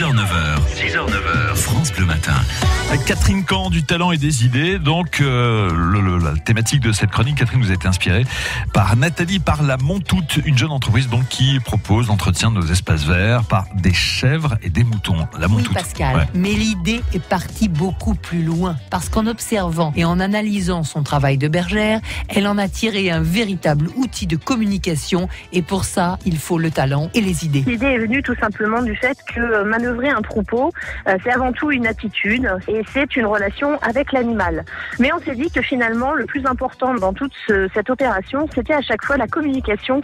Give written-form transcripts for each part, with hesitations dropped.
6h-9h, France Bleu Matin. Catherine Camp, du talent et des idées. Donc, la thématique de cette chronique, Catherine, vous a été inspirée par Nathalie par la Montoute, une jeune entreprise donc qui propose l'entretien de nos espaces verts par des chèvres et des moutons. La Montoute. Oui, Pascal. Ouais. Mais l'idée est partie beaucoup plus loin. Parce qu'en observant et en analysant son travail de bergère, elle en a tiré un véritable outil de communication. Et pour ça, il faut le talent et les idées. L'idée est venue tout simplement du fait que manœuvrer un troupeau, c'est avant tout une attitude et c'est une relation avec l'animal. Mais on s'est dit que finalement, le plus important dans toute cette opération, c'était à chaque fois la communication.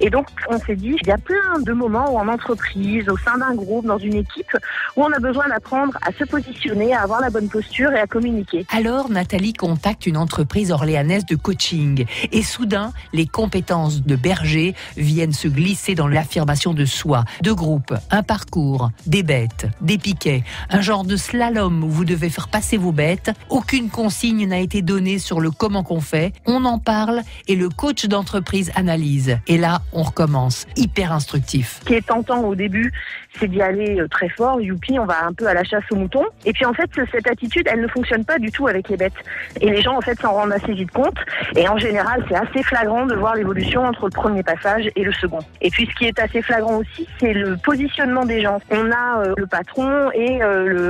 Et donc, on s'est dit, il y a plein de moments où en entreprise, au sein d'un groupe, dans une équipe, où on a besoin d'apprendre à se positionner, à avoir la bonne posture et à communiquer. Alors, Nathalie contacte une entreprise orléanaise de coaching. Et soudain, les compétences de berger viennent se glisser dans l'affirmation de soi. Deux groupes, un parcours, des bêtes, des piquets, un genre de slalom où vous devez faire passer vos bêtes. Aucune consigne n'a été donnée sur le comment qu'on fait. On en parle et le coach d'entreprise analyse. Et là, on recommence. Hyper instructif. Ce qui est tentant au début, c'est d'y aller très fort. Youpi, on va un peu à la chasse aux moutons. Et puis en fait, cette attitude, elle ne fonctionne pas du tout avec les bêtes. Et les gens, en fait, s'en rendent assez vite compte. Et en général, c'est assez flagrant de voir l'évolution entre le premier passage et le second. Et puis, ce qui est assez flagrant aussi, c'est le positionnement des gens. On a le patron et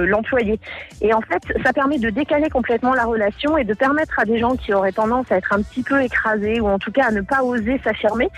l'employé. Et en fait, ça permet de décaler complètement la relation et de permettre à des gens qui auraient tendance à être un petit peu écrasés ou en tout cas à ne pas oser s'affirmer,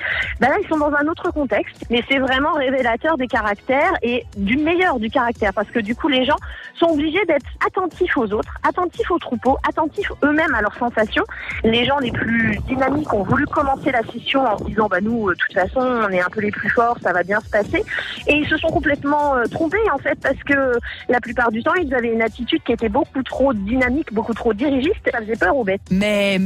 là, ils sont dans un autre contexte. Mais c'est vraiment révélateur des caractères et du meilleur du caractère. Parce que du coup, les gens sont obligés d'être attentifs aux autres, attentifs aux troupeaux, attentifs eux-mêmes à leurs sensations. Les gens les plus dynamiques ont voulu commencer la session en se disant, nous, de toute façon, on est un peu les plus forts, ça va bien se passer. Et ils se sont complètement trompés, en fait, parce que la plupart du temps, ils avaient une attitude qui était beaucoup trop dynamique, beaucoup trop dirigiste, et ça faisait peur aux bêtes. Mais,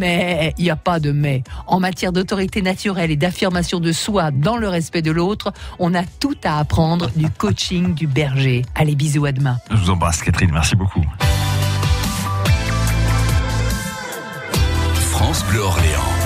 il n'y a pas de mais. En matière d'autorité naturelle et d'affirmation de soi dans le respect de l'autre, on a tout à apprendre du coaching du berger. Allez, bisous, à demain. Je vous embrasse, Catherine, merci beaucoup. France Bleu Orléans.